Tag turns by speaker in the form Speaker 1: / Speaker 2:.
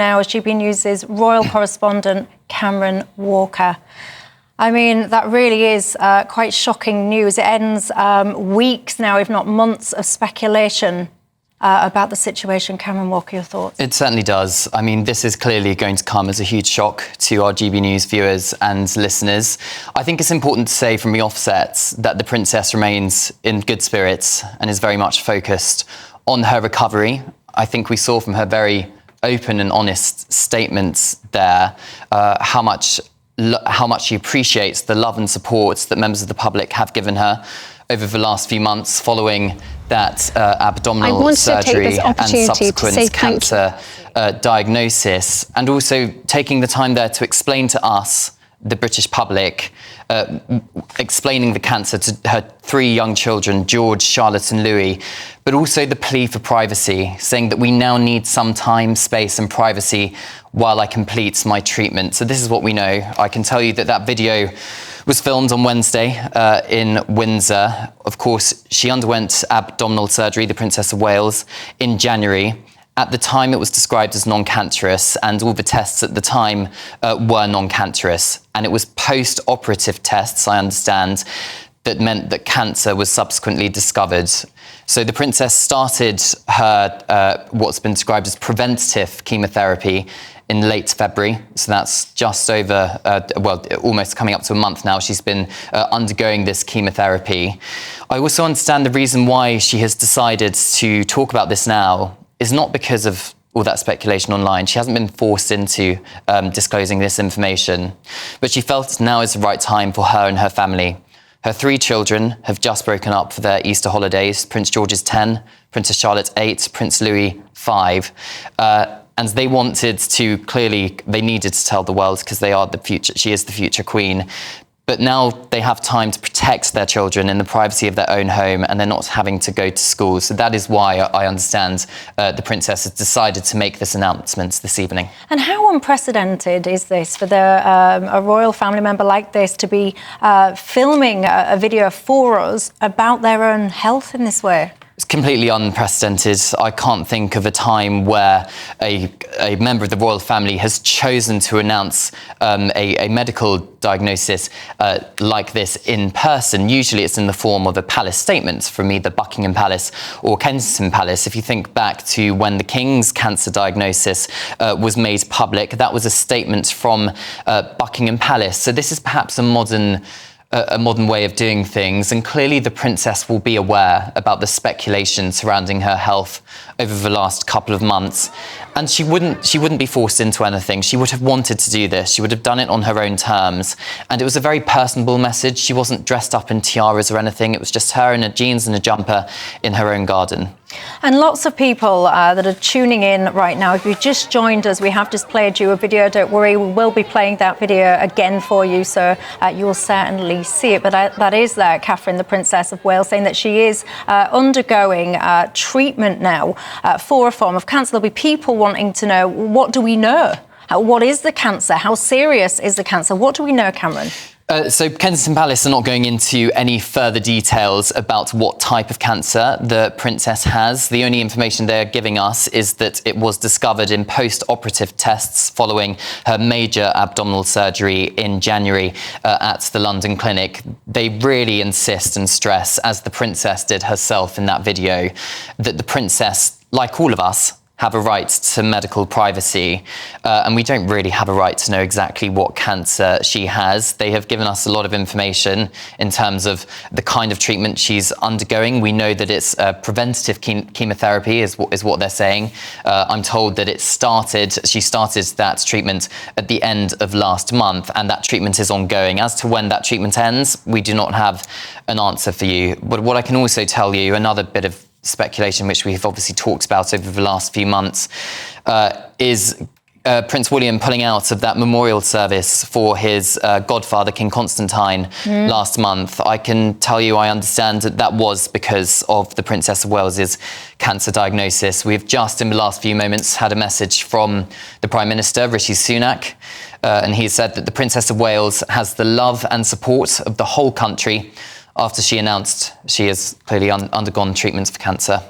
Speaker 1: now is GB News' royal correspondent, Cameron Walker. I mean, that really is quite shocking news. It ends weeks now, if not months, of speculation about the situation. Cameron Walker, your thoughts?
Speaker 2: It certainly does. I mean, this is clearly going to come as a huge shock to our GB News viewers and listeners. I think it's important to say from the offset that the Princess remains in good spirits and is very much focused on her recovery. I think we saw from her very open and honest statements there how much she appreciates the love and support that members of the public have given her over the last few months following that abdominal surgery and subsequent cancer diagnosis, and also taking the time there to explain to us, the British public, explaining the cancer to her 3 young children, George, Charlotte and Louis, but also the plea for privacy, saying that we now need some time, space and privacy while I complete my treatment. So this is what we know. I can tell you that that video was filmed on Wednesday in Windsor. Of course, she underwent abdominal surgery, the Princess of Wales, in January. At the time, it was described as non-cancerous, and all the tests at the time were non-cancerous. And it was post-operative tests, I understand, that meant that cancer was subsequently discovered. So the Princess started her what's been described as preventative chemotherapy in late February. So that's just over, almost coming up to a month now. She's been undergoing this chemotherapy. I also understand the reason why she has decided to talk about this now is not because of all that speculation online. She hasn't been forced into disclosing this information, but she felt now is the right time for her and her family. Her 3 children have just broken up for their Easter holidays. Prince George is 10, Princess Charlotte 8, Prince Louis 5. And they wanted to, clearly, they needed to tell the world because they are the future, she is the future queen. But now they have time to protect their children in the privacy of their own home, and they're not having to go to school. So that is why I understand the Princess has decided to make this announcement this evening.
Speaker 1: And how unprecedented is this for a royal family member like this to be filming a video for us about their own health in this way?
Speaker 2: It's completely unprecedented. I can't think of a time where a member of the royal family has chosen to announce a medical diagnosis like this in person. Usually it's in the form of a palace statement from either Buckingham Palace or Kensington Palace. If you think back to when the King's cancer diagnosis was made public, that was a statement from Buckingham Palace. So this is perhaps a modern way of doing things, and clearly the Princess will be aware about the speculation surrounding her health over the last couple of months, and she wouldn't be forced into anything. She would have wanted to do this. She would have done it on her own terms, and it was a very personable message. She wasn't dressed up in tiaras or anything. It was just her in jeans and a jumper in her own garden.
Speaker 1: And lots of people that are tuning in right now, if you've just joined us, we have just played you a video. Don't worry, we will be playing that video again for you, so you will certainly see it. But that is Catherine, the Princess of Wales, saying that she is undergoing treatment now for a form of cancer. There'll be people wanting to know, what do we know? What is the cancer? How serious is the cancer? What do we know, Cameron?
Speaker 2: So Kensington Palace are not going into any further details about what type of cancer the Princess has. The only information they're giving us is that it was discovered in post-operative tests following her major abdominal surgery in January at the London clinic. They really insist and stress, as the Princess did herself in that video, that the Princess, like all of us, have a right to medical privacy, and we don't really have a right to know exactly what cancer she has. They have given us a lot of information in terms of the kind of treatment she's undergoing. We know that it's preventative chemotherapy is what they're saying. I'm told that she started that treatment at the end of last month, and that treatment is ongoing. As to when that treatment ends, we do not have an answer for you. But what I can also tell you, another bit of speculation, which we've obviously talked about over the last few months, is Prince William pulling out of that memorial service for his godfather, King Constantine, last month. I can tell you, I understand that was because of the Princess of Wales's cancer diagnosis. We've just, in the last few moments, had a message from the Prime Minister, Rishi Sunak, and he said that the Princess of Wales has the love and support of the whole country after she announced she has clearly undergone treatments for cancer.